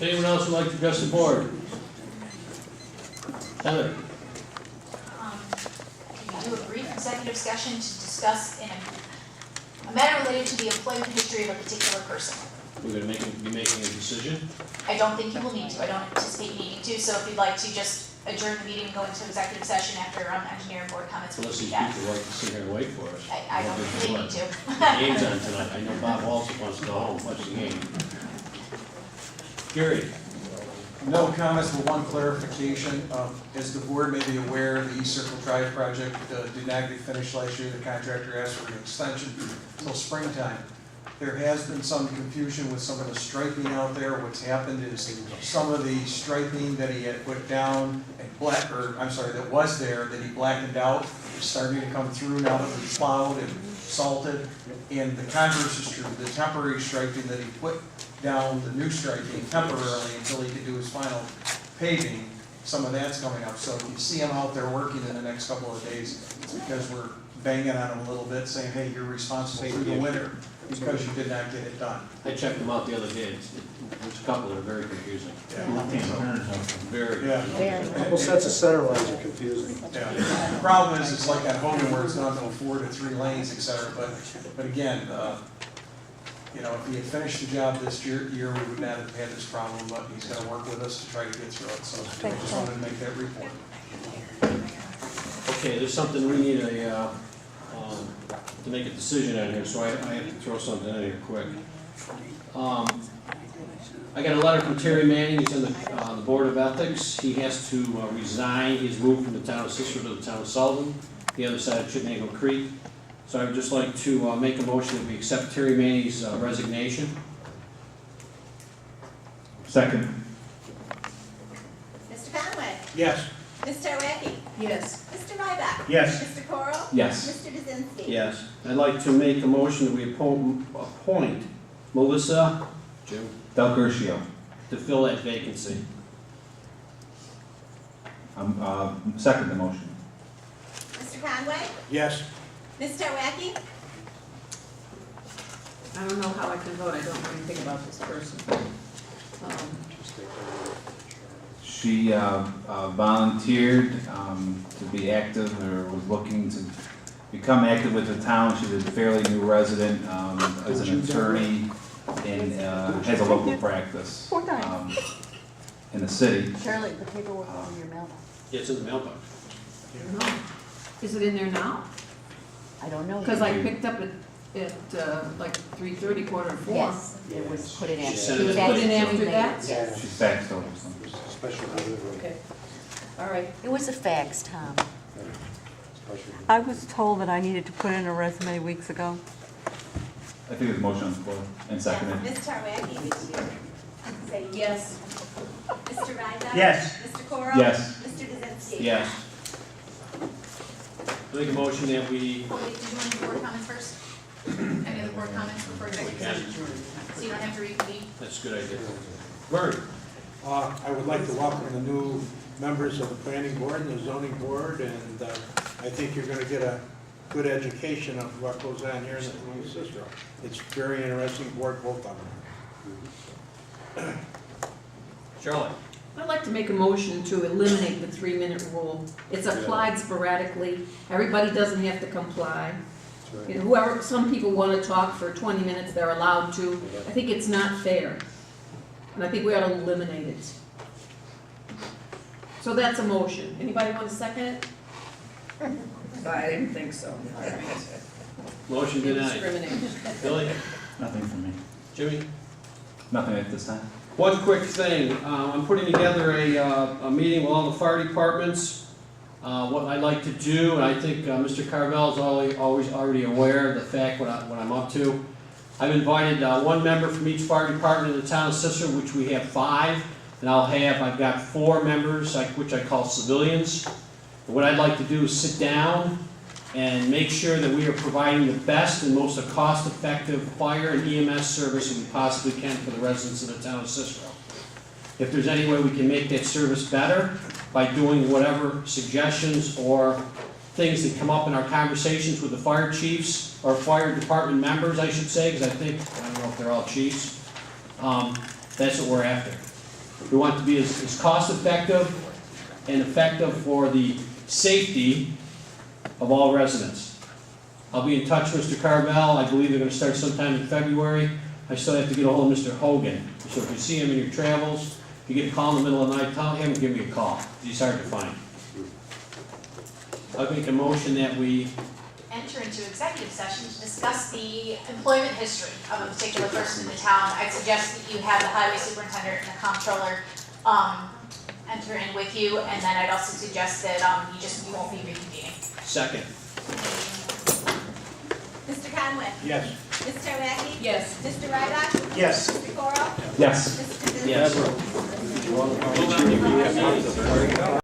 Anyone else would like to address the board? Heather? We do a brief executive session to discuss a matter related to the employment history of a particular person. We're going to be making a decision. I don't think you will need to, I don't anticipate needing to, so if you'd like to just adjourn the meeting and go into executive session after engineering board comments, we Unless can these do that. people like to sit here and wait for us. I don't think they need to. The game's on tonight. I know Bob also wants to go home and watch the game. Gary? No comments, but one clarification. As the board may be aware, the East Circle Drive project did not get finished last year. The contractor asked for an extension until springtime. There has been some confusion with some of the striping out there. What's happened is some of the striping that he had put down and that was there, that he blackened out, is starting to come through now that we've plowed and salted. And the converse is true. The temporary striping that he put down, the new striping temporarily until he could do his final paving, some of that's coming up. So if you see him out there working in the next couple of days, it's because we're banging on him a little bit, saying, hey, you're responsible through the winter because you did not get it done. I checked them out the other day. There's a couple that are very confusing. Very. Yeah. A couple sets of center lines are confusing. Yeah. The problem is, it's like at Hogan where it's gone from 4 to 3 lanes, et cetera. But again, you know, if he had finished the job this year, we would not have had this problem, but he's gonna work with us to try to get through it. So I just wanted to make that report. Okay, there's something we need to make a decision on here, so I have to throw something in here quick. I got a letter from Terry Manning. He's on the Board of Ethics. He has to resign. He's moved from the town of Cicero to the town of Sullivan, the other side of Chittenango Creek. So I would just like to make a motion that we accept Terry Manning's resignation. Second. Mr. Conway? Yes. Ms. Tarwacki? Yes. Mr. Ryback? Yes. Mr. Coral? Yes. Mr. Kaczynski? Yes. I'd like to make a motion that we appoint Melissa Del Gershio. to fill that vacancy. Second the motion. Mr. Conway? Yes. Ms. Tarwacki? I don't know how I can vote, I don't know anything about this person. She volunteered to be active, or was looking to become active with the town. She's a fairly new resident, as an attorney, and has a local practice in the city. Shirley, the paperwork on your mailbox. It's in the mailbox. No. Is it in there now? I don't know. Because I picked up at like 3:30, 3:45. Yes, it was put in She after. sent It was put in after that? Yeah. She's faxed over something. Special delivery. Okay, all right. It was a fax, Tom. I was told that I needed to put in a resume weeks ago. I think there's a motion on the floor and seconded. Ms. Tarwacki, did you say Yes. Mr. Ryback? Yes. Mr. Coral? Yes. Mr. Kaczynski? Yes. I make a motion that we. Wait, did you want to do board comments first? Any other board comments before executive session? So you don't have to repeat? That's a good idea. Murray? I would like to welcome the new members of the planning board and the zoning board, and I think you're gonna get a good education of what goes on here in the town of Cicero. It's very interesting board, both of them. Charlotte? I'd like to make a motion to eliminate the 3-minute rule. It's applied sporadically, everybody doesn't have to comply. You know, whoever, some people want to talk for 20 minutes, they're allowed to. I think it's not fair. And I think we ought to eliminate it. So that's a motion. Anybody want to second it? I didn't think so. All right. Motion denied. Discrimination. Billy? Nothing from me. Jimmy? Nothing at this time. One quick thing, I'm putting together a meeting with all the fire departments. What I'd like to do, and I think Mr. Carvel is already aware of the fact what I'm up to. I've invited one member from each fire department in the town of Cicero, which we have 5, and I've got 4 members, which I call civilians. And what I'd like to do is sit down and make sure that we are providing the best and most cost-effective fire and EMS service that we possibly can for the residents of the town of Cicero. If there's any way we can make that service better by doing whatever suggestions or things that come up in our conversations with the fire chiefs, or fire department members, I should say, because I don't know if they're all chiefs. That's what we're after. We want it to be as cost effective and effective for the safety of all residents. I'll be in touch with Mr. Carvel. I believe they're gonna start sometime in February. I still have to get a hold of Mr. Hogan. So if you see him in your travels, if you get a call in the middle of the night, tell him to give me a call. He's hard to find. I'll make a motion that we, Enter into executive session to discuss the employment history of a particular person in the town. I'd suggest that you have the highway superintendent and the comptroller, enter in with you, and then I'd also suggest that, you won't be reconvening. second. Mr. Conway? Yes. Mr. Wackie? Yes. Mr. Ryback? Yes. Mr. Coro? Yes. Mr. Kazook? Yes.